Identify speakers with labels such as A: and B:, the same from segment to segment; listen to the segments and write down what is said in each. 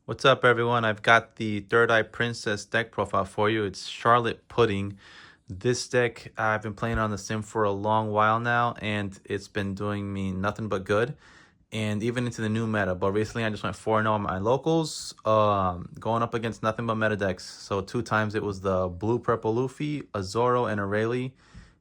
A: What's up, everyone? I've got the Third Eye Princess deck profile for you. It's Charlotte Pudding. This deck, I've been playing on the sim for a long while now, and it's been doing me nothing but good, and even into the new meta. But recently, I just went 4-0 on my locals, going up against nothing but meta decks. So 2 times it was the Blue-Purple Luffy, a Zoro, and a Rayleigh,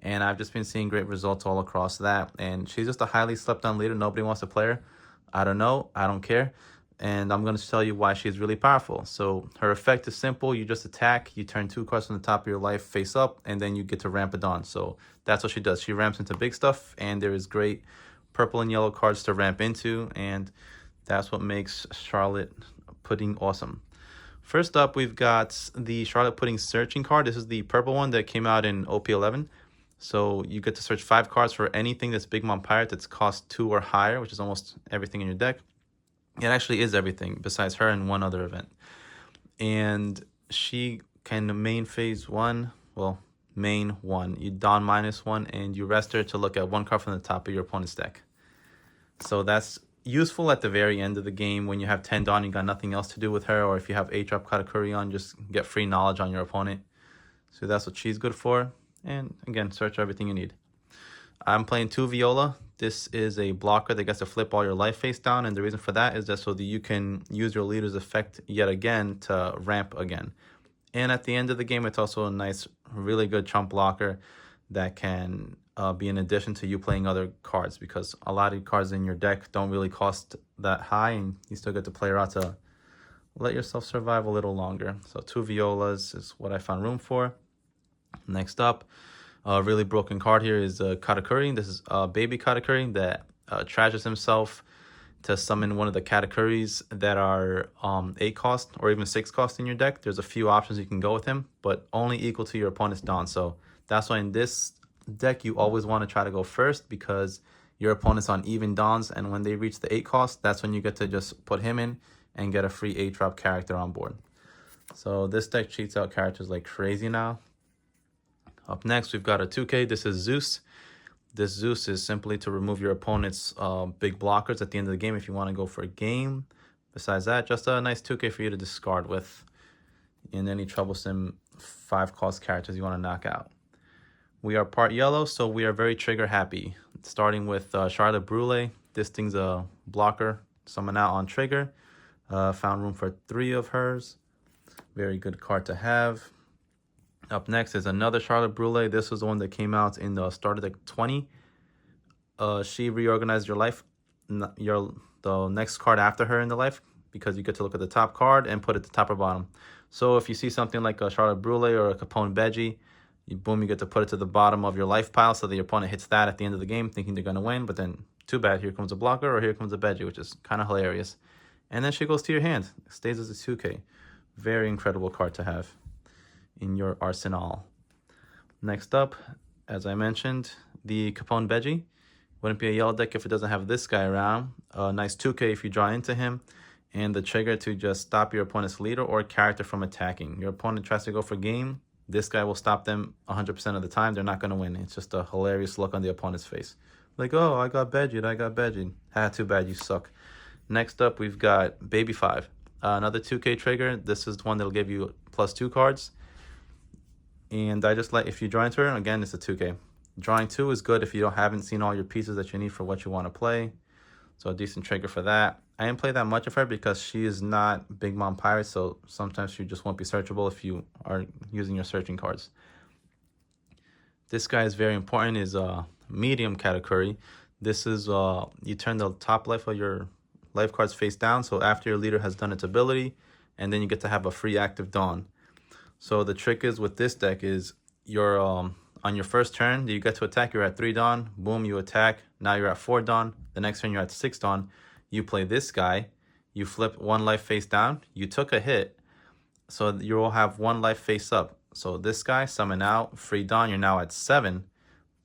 A: and I've just been seeing great results all across that. And she's just a highly slept-on leader. Nobody wants to play her. I don't know. I don't care. And I'm going to tell you why she's really powerful. So her effect is simple. You just attack, you turn 2 cards from the top of your life face up, and then you get to ramp it on. So that's what she does. She ramps into big stuff, and there is great purple and yellow cards to ramp into, and that's what makes Charlotte Pudding awesome. First up, we've got the Charlotte Pudding searching card. This is the purple one that came out in OP11. So you get to search 5 cards for anything that's Big Mom Pirate that's cost 2 or higher, which is almost everything in your deck. It actually is everything besides her and one other event. And she can main phase 1, well, main 1. You don -1 and you rest her to look at 1 card from the top of your opponent's deck. So that's useful at the very end of the game when you have 10 don, you got nothing else to do with her, or if you have 8-drop Katakuri on, just get free knowledge on your opponent. So that's what she's good for. And again, search everything you need. I'm playing 2 Viola. This is a blocker that gets to flip all your life face down, and the reason for that is that so that you can use your leader's effect yet again to ramp again. And at the end of the game, it's also a nice, really good chump blocker that can be in addition to you playing other cards, because a lot of cards in your deck don't really cost that high, and you still get to play around to let yourself survive a little longer. So 2 Violas is what I found room for. Next up, a really broken card here is Katakuri. This is Baby Katakuri that trashes himself to summon one of the Katakuris that are 8 cost or even 6 cost in your deck. There's a few options you can go with him, but only equal to your opponent's Don. So that's why in this deck you always want to try to go first, because your opponent's on even Dons, and when they reach the 8 cost, that's when you get to just put him in and get a free 8-drop character on board. So this deck cheats out characters like crazy now. Up next, we've got a 2K. This is Zeus. This Zeus is simply to remove your opponent's big blockers at the end of the game if you want to go for a game. Besides that, just a nice 2K for you to discard with in any troublesome 5-cost characters you want to knock out. We are part yellow, so we are very trigger happy. Starting with Charlotte Brule. This thing's a blocker. Summon out on trigger. Found room for 3 of hers. Very good card to have. Up next is another Charlotte Brule. This was the one that came out in the start of the 20. She reorganized your life, the next card after her in the life, because you get to look at the top card and put it at the top or bottom. So if you see something like a Charlotte Brule or a Capone Veggie, you get to put it to the bottom of your life pile so that your opponent hits that at the end of the game thinking they're going to win. But then, too bad, here comes a blocker or here comes a Veggie, which is kind of hilarious. And then she goes to your hand. Stays as a 2K. Very incredible card to have in your arsenal. Next up, as I mentioned, the Capone Veggie. Wouldn't be a yellow deck if it doesn't have this guy around. A nice 2K if you draw into him, and the trigger to just stop your opponent's leader or character from attacking. Your opponent tries to go for game, this guy will stop them 100% of the time. They're not going to win. It's just a hilarious look on the opponent's face. Like, oh, I got Veggied. Ah, too bad, you suck. Next up, we've got Baby 5. Another 2K trigger. This is the one that'll give you +2 cards. And I just like, if you draw into her, again, it's a 2K. Drawing 2 is good if you haven't seen all your pieces that you need for what you want to play. So a decent trigger for that. I didn't play that much of her because she is not Big Mom Pirate, so sometimes she just won't be searchable if you are using your searching cards. This guy is very important, is medium Katakuri. This is, you turn the top life of your life cards face down, so after your leader has done its ability, and then you get to have a free active Dawn. So the trick is with this deck is you're on your first turn, you get to attack, you're at 3 Dawn, boom, you attack, now you're at 4 Dawn, the next turn you're at 6 Dawn, you play this guy, you flip 1 life face down, you took a hit, so you will have 1 life face up. So this guy, summon out, free Dawn, you're now at 7,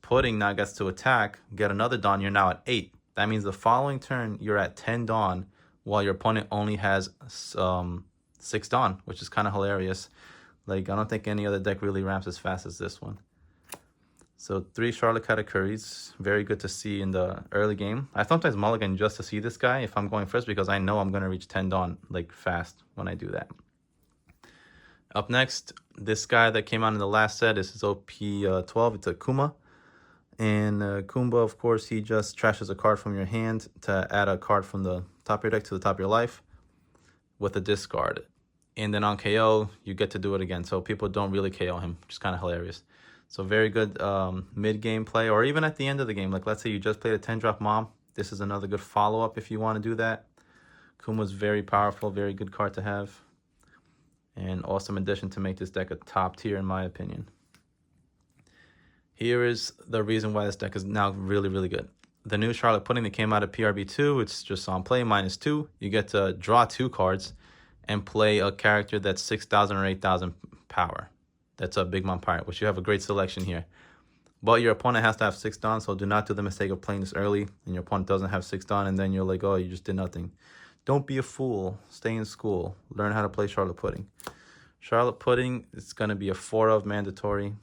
A: Pudding now gets to attack, get another Dawn, you're now at 8. That means the following turn, you're at 10 Dawn, while your opponent only has 6 Dawn, which is kind of hilarious. Like, I don't think any other deck really ramps as fast as this one. So 3 Charlotte Katakuris, very good to see in the early game. I sometimes mulligan just to see this guy if I'm going first because I know I'm going to reach 10 Dawn like fast when I do that. Up next, this guy that came out in the last set, this is OP12, it's a Kuma. And Kumba, of course, he just trashes a card from your hand to add a card from the top of your deck to the top of your life with a discard. And then on KO, you get to do it again. So people don't really KO him, which is kind of hilarious. So very good mid-game play, or even at the end of the game. Like, let's say you just played a 10-drop Mom. This is another good follow-up if you want to do that. Kuma's very powerful, very good card to have. And awesome addition to make this deck a top tier, in my opinion. Here is the reason why this deck is now really, really good. The new Charlotte Pudding that came out of PRB02, it's just on play, -2. You get to draw 2 cards and play a character that's 6,000 or 8,000 power. That's a Big Mom Pirate, which you have a great selection here. But your opponent has to have 6 Dawn, so do not do the mistake of playing this early and your opponent doesn't have 6 Dawn and then you're like, oh, you just did nothing. Don't be a fool. Stay in school. Learn how to play Charlotte Pudding. Charlotte Pudding is going to be a 4 of mandatory.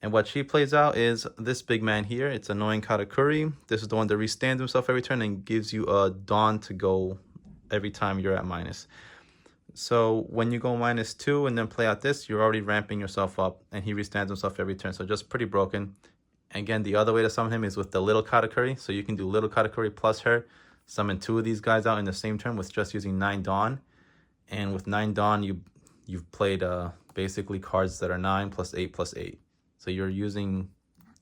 A: And what she plays out is this big man here. It's Annoying Katakuri. This is the one that restands himself every turn and gives you a Dawn to go every time you're at minus. So when you go -2 and then play out this, you're already ramping yourself up, and he restands himself every turn. So just pretty broken. Again, the other way to summon him is with the little Katakuri. So you can do little Katakuri plus her, summon 2 of these guys out in the same turn with just using 9 Dawn. And with 9 Dawn, you've played basically cards that are 9 plus 8 plus 8. So you're using,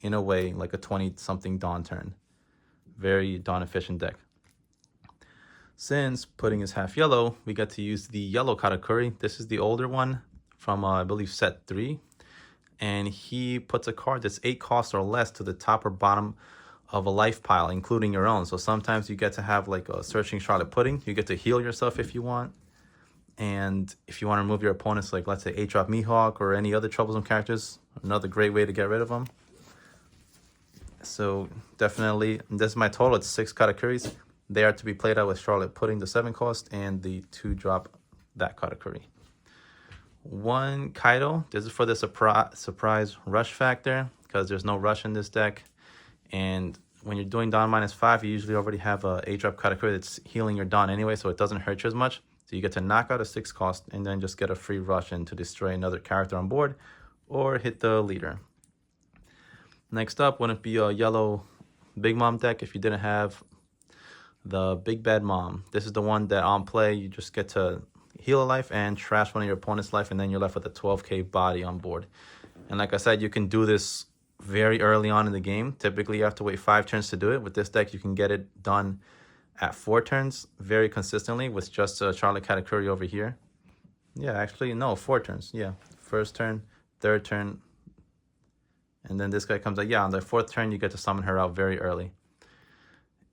A: in a way, like a 20-something Dawn turn. Very Dawn efficient deck. Since Pudding is half yellow, we get to use the yellow Katakuri. This is the older one from, I believe, set 3. And he puts a card that's 8 cost or less to the top or bottom of a life pile, including your own. So sometimes you get to have like a Searching Charlotte Pudding. You get to heal yourself if you want. And if you want to remove your opponent's, like, let's say, 8-drop Mihawk or any other troublesome characters, another great way to get rid of them. So definitely, this is my total. It's 6 Katakuris. They are to be played out with Charlotte Pudding, the 7 cost, and the 2-drop, that Katakuri. 1 Kaido. This is for the surprise rush factor, because there's no rush in this deck. And when you're doing Dawn -5, you usually already have a 8-drop Katakuri that's healing your Dawn anyway, so it doesn't hurt you as much. So you get to knock out a 6 cost and then just get a free rush in to destroy another character on board or hit the leader. Next up, wouldn't be a yellow Big Mom deck if you didn't have the Big Bad Mom. This is the one that on play, you just get to heal a life and trash one of your opponent's life, and then you're left with a 12k body on board. And like I said, you can do this very early on in the game. Typically, you have to wait 5 turns to do it. With this deck, you can get it done at 4 turns very consistently with just a Charlotte Katakuri over here. Yeah, actually, no, 4 turns. Yeah, first turn, third turn, and then this guy comes out. Yeah, on the 4th turn, you get to summon her out very early.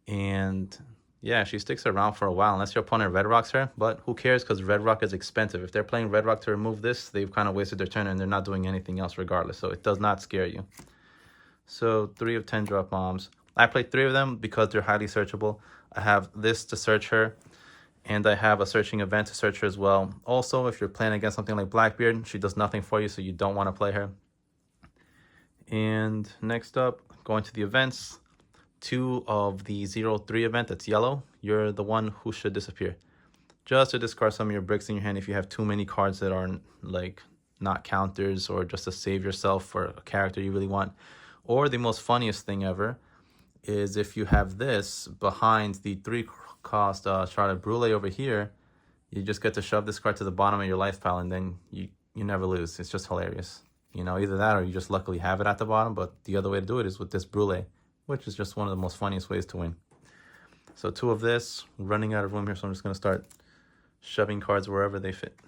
A: And yeah, she sticks around for a while unless your opponent Red Rocks her, but who cares because Red Rock is expensive. If they're playing Red Rock to remove this, they've kind of wasted their turn and they're not doing anything else regardless, so it does not scare you. So 3 of 10 drop bombs. I played 3 of them because they're highly searchable. I have this to search her, and I have a searching event to search her as well. Also, if you're playing against something like Blackbeard, she does nothing for you, so you don't want to play her. And next up, going to the events, 2 of the 0-3 event, that's yellow. You're the one who should disappear. Just to discard some of your bricks in your hand if you have too many cards that are like not counters, or just to save yourself for a character you really want. Or the most funniest thing ever is if you have this behind the 3-cost Charlotte Brule over here, you just get to shove this card to the bottom of your life pile, and then you never lose. It's just hilarious. You know, either that or you just luckily have it at the bottom, but the other way to do it is with this Brule, which is just one of the most funniest ways to win. So 2 of this, running out of room here, so I'm just going to start shoving cards wherever they fit.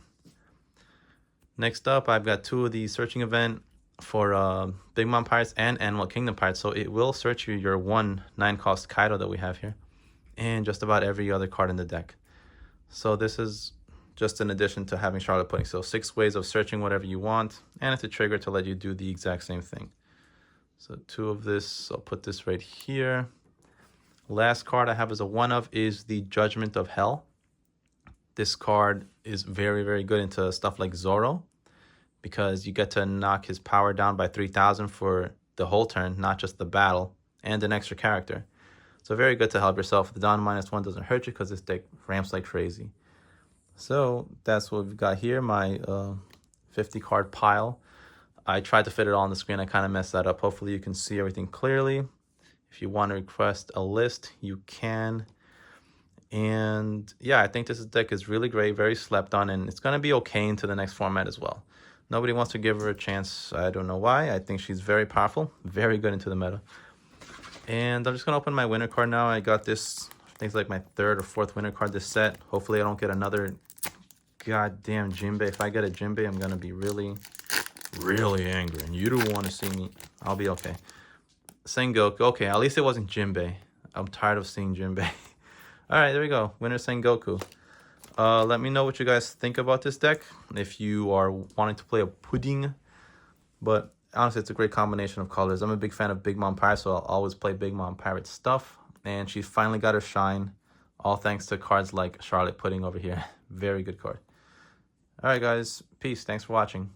A: Next up, I've got 2 of the searching event for Big Mom Pirates and Animal Kingdom Pirates. So it will search you your 1 9-cost Kaido that we have here, and just about every other card in the deck. So this is just in addition to having Charlotte Pudding. So 6 ways of searching whatever you want, and it's a trigger to let you do the exact same thing. So 2 of this, I'll put this right here. Last card I have as a 1 of is the Judgment of Hell. This card is very, very good into stuff like Zoro. because you get to knock his power down by 3,000 for the whole turn, not just the battle, and an extra character. So very good to help yourself. The Dawn -1 doesn't hurt you because this deck ramps like crazy. So that's what we've got here, my 50 card pile. I tried to fit it all on the screen. I kind of messed that up. Hopefully you can see everything clearly. If you want to request a list, you can. And yeah, I think this deck is really great, very slept on, and it's going to be okay into the next format as well. Nobody wants to give her a chance. I don't know why. I think she's very powerful, very good into the meta. And I'm just going to open my winner card now. I got this, I think it's like my 3rd or 4th winner card this set. Hopefully I don't get another goddamn Jinbei. If I get a Jinbei, I'm going to be really, really angry. And you don't want to see me. I'll be okay. Sengoku. Okay, at least it wasn't Jinbei. I'm tired of seeing Jinbei. All right, there we go. Winner Sengoku. Let me know what you guys think about this deck. If you are wanting to play a pudding. But honestly, it's a great combination of colors. I'm a big fan of Big Mom Pirate, so I'll always play Big Mom Pirate stuff. And she finally got her shine. All thanks to cards like Charlotte Pudding over here. Very good card. All right, guys. Peace. Thanks for watching.